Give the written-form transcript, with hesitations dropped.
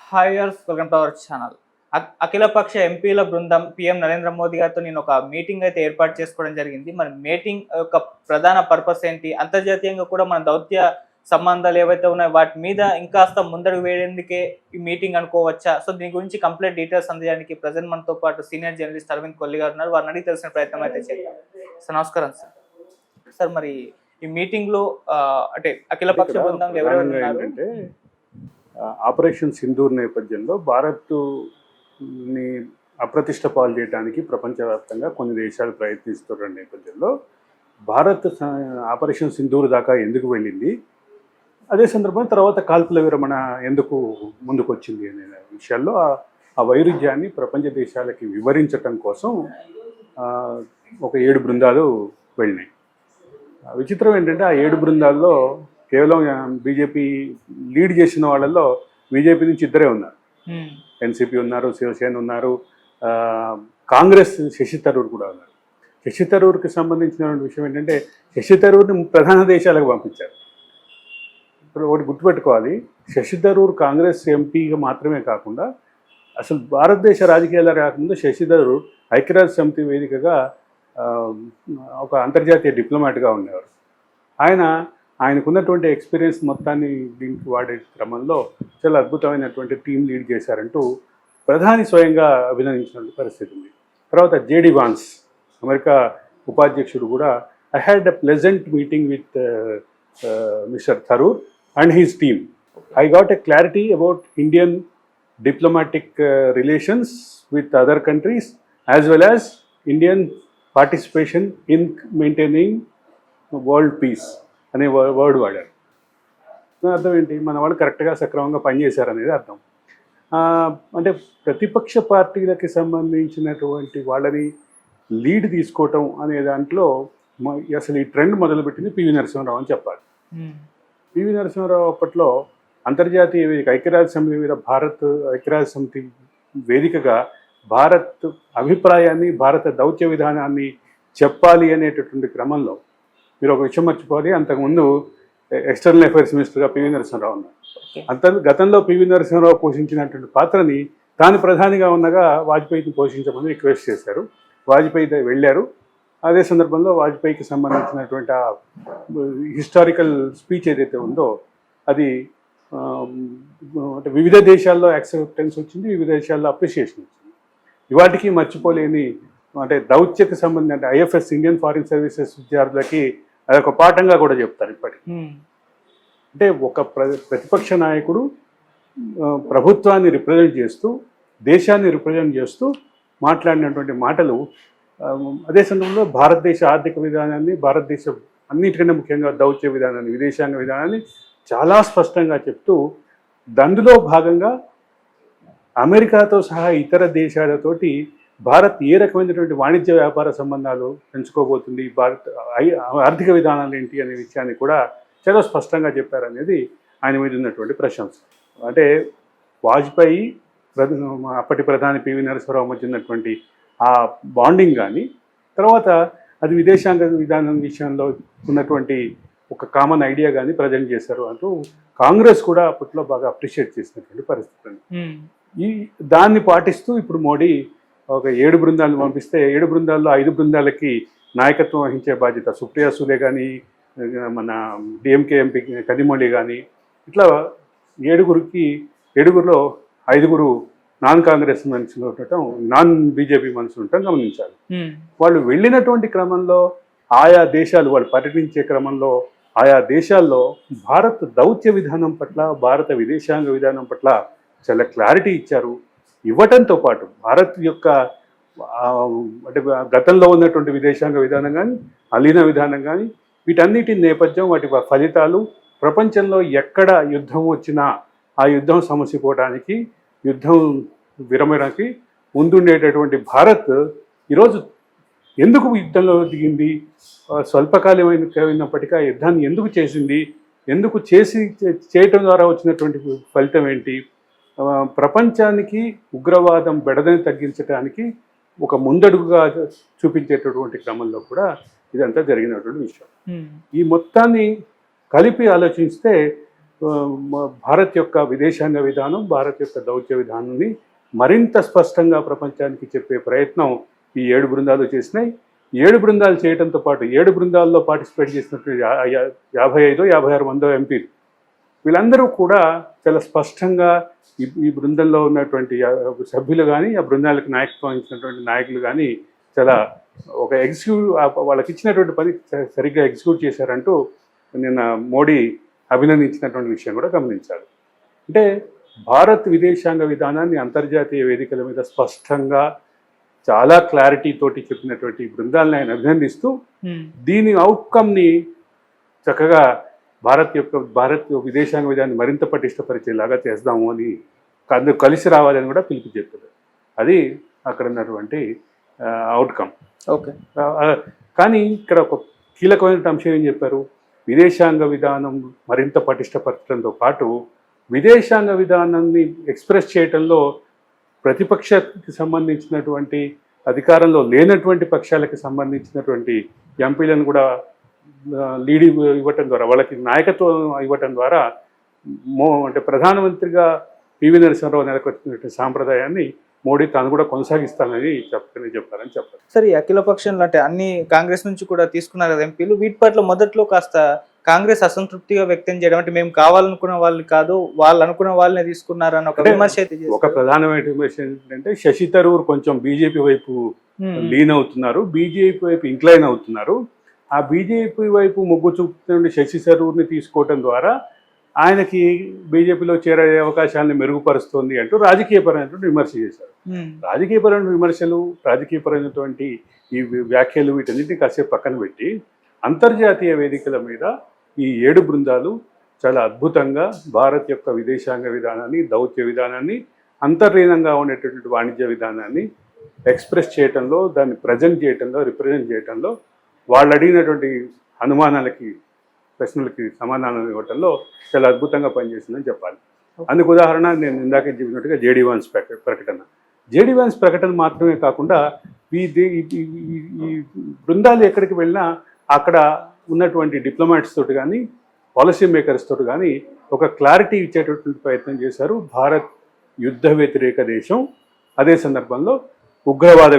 Hi viewers, welcome to our channel. అఖిలపక్ష ఎంపీల బృందం పీఎం నరేంద్ర మోదీ గారితో నేను ఒక మీటింగ్ అయితే ఏర్పాటు చేసుకోవడం జరిగింది. మరి మీటింగ్ యొక్క ప్రధాన పర్పస్ ఏంటి, అంతర్జాతీయంగా కూడా మన దౌత్య సంబంధాలు ఏవైతే ఉన్నాయో వాటి మీద ఇంకాస్త ముందడుగు వేయడానికే ఈ మీటింగ్ అనుకోవచ్చా? సో దీని గురించి కంప్లీట్ డీటెయిల్స్ అందజేయడానికి ప్రజెంట్ మనతో పాటు సీనియర్ జర్నలిస్ట్ అరవింద్ కొల్లి గారు ఉన్నారు. వారిని అడిగి తెలిసిన ప్రయత్నం అయితే చేద్దాం. సార్ నమస్కారం సార్. సార్ మరి ఈ మీటింగ్ లో అంటే అఖిలపక్ష బృందం ఎవరెవరు ఉన్నారు? ఆపరేషన్ సింధూర్ నేపథ్యంలో భారత్ని అప్రతిష్ట పాలు చేయడానికి ప్రపంచవ్యాప్తంగా కొన్ని దేశాలు ప్రయత్నిస్తున్న నేపథ్యంలో భారత్ ఆపరేషన్ సింధూర్ దాకా ఎందుకు వెళ్ళింది, అదే సందర్భంలో తర్వాత కాల్పుల విరమణ ఎందుకు ముందుకు వచ్చింది అనే విషయాల్లో ఆ వైరుధ్యాన్ని ప్రపంచ దేశాలకి వివరించటం కోసం ఒక 7 బృందాలు వెళ్ళినాయి. విచిత్రం ఏంటంటే ఆ 7 బృందాల్లో కేవలం బీజేపీ లీడ్ చేసిన వాళ్ళల్లో బీజేపీ నుంచి 2 ఉన్నారు. ఎన్సీపీ ఉన్నారు, శివసేన ఉన్నారు, కాంగ్రెస్ శశి థరూర్ కూడా ఉన్నారు. శశి థరూర్కి సంబంధించిన విషయం ఏంటంటే శశి థరూర్ని ప్రధాన దేశాలకు పంపించారు. ఇప్పుడు ఒకటి గుర్తుపెట్టుకోవాలి, శశి థరూర్ కాంగ్రెస్ ఎంపీగా మాత్రమే కాకుండా అసలు భారతదేశ రాజకీయాలు రాకముందు శశి థరూర్ ఐక్యరాజ్య సమితి వేదికగా ఒక అంతర్జాతీయ డిప్లొమాట్గా ఉండేవారు. ఆయనకున్నటువంటి ఎక్స్పీరియన్స్ మొత్తాన్ని దీనికి వాడే క్రమంలో చాలా అద్భుతమైనటువంటి టీం లీడ్ చేశారంటూ ప్రధాని స్వయంగా అభినందించిన పరిస్థితి ఉంది. తర్వాత జేడి వాన్స్ అమెరికా ఉపాధ్యక్షుడు కూడా I had a pleasant meeting with mister Tharoor and he's team. I got a clarity about Indian diplomatic relations with other countries as well as Indian participation in maintaining world peace అనే word వాడారు. అర్థం ఏంటి, మన వాళ్ళు కరెక్ట్గా సక్రమంగా పనిచేశారనేది అర్థం. అంటే ప్రతిపక్ష పార్టీలకి సంబంధించినటువంటి వాళ్ళని లీడ్ తీసుకోవటం అనే దాంట్లో అసలు ఈ ట్రెండ్ మొదలుపెట్టింది పివి నరసింహారావు అని చెప్పాలి. పివి నరసింహారావు అప్పట్లో అంతర్జాతీయ వేదిక ఐక్యరాజ్య సమితి మీద ఐక్యరాజ్య సమితి వేదికగా భారత్ అభిప్రాయాన్ని, భారత దౌత్య విధానాన్ని చెప్పాలి అనేటటువంటి క్రమంలో మీరు ఒక విషయం మర్చిపోవాలి, అంతకుముందు ఎక్స్టర్నల్ అఫైర్స్ మినిస్టర్గా పివి నరసింహారావు ఉన్నారు. గతంలో పివి నరసింహారావు పోషించినటువంటి పాత్రని తాను ప్రధానిగా ఉన్నగా వాజ్పేయిని పోషించమని రిక్వెస్ట్ చేశారు. వాజ్పేయి వెళ్ళారు. అదే సందర్భంలో వాజ్పేయికి సంబంధించినటువంటి ఆ హిస్టారికల్ స్పీచ్ ఏదైతే ఉందో అది అంటే వివిధ దేశాల్లో యాక్సెప్టెన్స్ వచ్చింది, వివిధ దేశాల్లో అప్రిషియేషన్ వచ్చింది. ఇవాటికి మర్చిపోలేని అంటే దౌత్యకు సంబంధించి అంటే ఐఎఫ్ఎస్ ఇండియన్ ఫారిన్ సర్వీసెస్ విద్యార్థులకి అదొక పాఠంగా కూడా చెప్తారు ఇప్పటికి. అంటే ఒక ప్రతిపక్ష నాయకుడు ప్రభుత్వాన్ని రిప్రజెంట్ చేస్తూ, దేశాన్ని రిప్రజెంట్ చేస్తూ మాట్లాడినటువంటి మాటలు అదే సందర్భంలో భారతదేశ ఆర్థిక విధానాన్ని, భారతదేశం అన్నిటికన్నా ముఖ్యంగా దౌత్య విధానాన్ని, విదేశాంగ విధానాన్ని చాలా స్పష్టంగా చెప్తూ అందులో భాగంగా అమెరికాతో సహా ఇతర దేశాలతోటి భారత్ ఏ రకమైనటువంటి వాణిజ్య వ్యాపార సంబంధాలు పెంచుకోబోతుంది, భారత్ ఆర్థిక విధానాలు ఏంటి అనే విషయాన్ని కూడా చాలా స్పష్టంగా చెప్పారనేది ఆయన మీద ఉన్నటువంటి ప్రశంస. అంటే వాజ్పేయి అప్పటి ప్రధాని పివి నరసింహారావు మధ్య ఉన్నటువంటి ఆ బాండింగ్ కానీ, తర్వాత అది విదేశాంగ విధానం విషయంలో ఉన్నటువంటి ఒక కామన్ ఐడియా కానీ ప్రజెంట్ చేశారు అంటూ కాంగ్రెస్ కూడా అప్పట్లో బాగా అప్రిషియేట్ చేసినటువంటి పరిస్థితి. దాన్ని పాటిస్తూ ఇప్పుడు మోడీ ఒక 7 బృందాలను పంపిస్తే 7 బృందాల్లో 5 బృందాలకి నాయకత్వం వహించే బాధ్యత సుప్రియా సూలే కానీ, మన డిఎంకే ఎంపీ కనిమొళి కానీ, ఇట్లా 7గురిలో 5గురు నాన్ కాంగ్రెస్ మనుషులు ఉండటం, నాన్ బీజేపీ మనుషులు ఉండటం గమనించాలి. వాళ్ళు వెళ్ళినటువంటి క్రమంలో ఆయా దేశాలు వాళ్ళు పర్యటించే క్రమంలో ఆయా దేశాల్లో భారత్ దౌత్య విధానం పట్ల, భారత విదేశాంగ విధానం పట్ల చాలా క్లారిటీ ఇచ్చారు. ఇవ్వటంతో పాటు భారత్ యొక్క అంటే గతంలో ఉన్నటువంటి విదేశాంగ విధానం కానీ, అలీన విధానం కానీ, వీటన్నిటి నేపథ్యం, వాటి ఫలితాలు ప్రపంచంలో ఎక్కడ యుద్ధం వచ్చినా ఆ యుద్ధం సమసిపోవడానికి, యుద్ధం విరమడానికి ముందుండేటటువంటి భారత్ ఈరోజు ఎందుకు యుద్ధంలో దిగింది, స్వల్పకాలమైనప్పటికీ ఆ యుద్ధాన్ని ఎందుకు చేసింది, ఎందుకు చేయటం ద్వారా వచ్చినటువంటి ఫలితం ఏంటి, ప్రపంచానికి ఉగ్రవాదం బెడదని తగ్గించడానికి ఒక ముందడుగుగా చూపించేటటువంటి క్రమంలో కూడా ఇదంతా జరిగినటువంటి విషయం. ఈ మొత్తాన్ని కలిపి ఆలోచిస్తే భారత్ యొక్క విదేశాంగ విధానం, భారత్ యొక్క దౌత్య విధానాన్ని మరింత స్పష్టంగా ప్రపంచానికి చెప్పే ప్రయత్నం ఈ 7 బృందాలు చేసినాయి. 7 బృందాలు చేయడంతో పాటు 7 బృందాల్లో పార్టిసిపేట్ చేసినటువంటి 55-56 మంది ఎంపీలు వీళ్ళందరూ కూడా చాలా స్పష్టంగా ఈ బృందంలో ఉన్నటువంటి సభ్యులు కానీ, ఆ బృందాలకు నాయకత్వం వహించినటువంటి నాయకులు కానీ చాలా ఒక వాళ్ళకి ఇచ్చినటువంటి పని సరిగ్గా ఎగ్జిక్యూట్ చేశారంటూ నిన్న మోడీ అభినందించినటువంటి విషయం కూడా గమనించాలి. అంటే భారత్ విదేశాంగ విధానాన్ని అంతర్జాతీయ వేదికల మీద స్పష్టంగా చాలా క్లారిటీ తోటి చెప్పినటువంటి బృందాలను ఆయన అభినందిస్తూ దీని అవుట్కమ్ని చక్కగా భారత్ విదేశాంగ విధానాన్ని మరింత పటిష్టపరిచేలాగా చేద్దాము అని అందరూ కలిసి రావాలని కూడా పిలుపు చెప్పారు. అది అక్కడ ఉన్నటువంటి అవుట్కమ్. ఓకే. కానీ ఇక్కడ ఒక కీలకమైన అంశం ఏం చెప్పారు, విదేశాంగ విధానం మరింత పటిష్టపరచడంతో పాటు విదేశాంగ విధానాన్ని ఎక్స్ప్రెస్ చేయడంలో ప్రతిపక్షానికి సంబంధించినటువంటి అధికారంలో లేనటువంటి పక్షాలకు సంబంధించినటువంటి ఎంపీలను కూడా లీడ్ ఇవ్వటం ద్వారా, వాళ్ళకి నాయకత్వం ఇవ్వటం ద్వారా అంటే ప్రధానమంత్రిగా పివి నరసింహారావు నెలకొచ్చినటువంటి సాంప్రదాయాన్ని మోడీ తాను కూడా కొనసాగిస్తానని చెప్పారని చెప్పారు. సరే, అఖిల పక్షంలో అంటే అన్ని కాంగ్రెస్ నుంచి కూడా తీసుకున్నారు కదా ఎంపీలు, వీటి పట్ల మొదట్లో కాస్త కాంగ్రెస్ అసంతృప్తిగా వ్యక్తం చేయడం, అంటే మేము కావాలనుకున్న వాళ్ళు కాదు, వాళ్ళు అనుకున్న వాళ్ళనే తీసుకున్నారు అని ఒక విమర్శ అయితే ఒక ప్రధానమైన విమర్శ ఏంటంటే శశి థరూర్ కొంచెం బీజేపీ వైపు లీన్ అవుతున్నారు, బీజేపీ వైపు ఇంక్లైన్ అవుతున్నారు. ఆ బీజేపీ వైపు మొగ్గు చూపుతున్న శశి థరూర్ని తీసుకోవటం ద్వారా ఆయనకి బీజేపీలో చేరే అవకాశాలను మెరుగుపరుస్తోంది అంటూ రాజకీయపరమైనటువంటి విమర్శ చేశారు. రాజకీయపరమైన విమర్శలు, రాజకీయపరమైనటువంటి ఈ వ్యాఖ్యలు వీటన్నిటిని కాసేపు పక్కన పెట్టి అంతర్జాతీయ వేదికల మీద ఈ 7 బృందాలు చాలా అద్భుతంగా భారత్ యొక్క విదేశాంగ విధానాన్ని, దౌత్య విధానాన్ని, అంతర్లీనంగా ఉండేటటువంటి వాణిజ్య విధానాన్ని ఎక్స్ప్రెస్ చేయటంలో, దాన్ని ప్రజెంట్ చేయటంలో, రిప్రజెంట్ చేయటంలో, వాళ్ళు అడిగినటువంటి అనుమానాలకి, ప్రశ్నలకి సమాధానం ఇవ్వటంలో చాలా అద్భుతంగా పనిచేసిందని చెప్పాలి. అందుకు ఉదాహరణ నేను ఇందాక చెప్పినట్టుగా జేడీ వాన్స్ ప్రకటన. జేడీ వాన్స్ ప్రకటన మాత్రమే కాకుండా ఈ బృందాలు ఎక్కడికి వెళ్ళినా అక్కడ ఉన్నటువంటి డిప్లొమాట్స్ తోటి కానీ, పాలసీ మేకర్స్ తోటి కానీ ఒక క్లారిటీ ఇచ్చేటటువంటి ప్రయత్నం చేశారు. భారత్ యుద్ధ వ్యతిరేక దేశం, అదే సందర్భంలో ఉగ్రవాద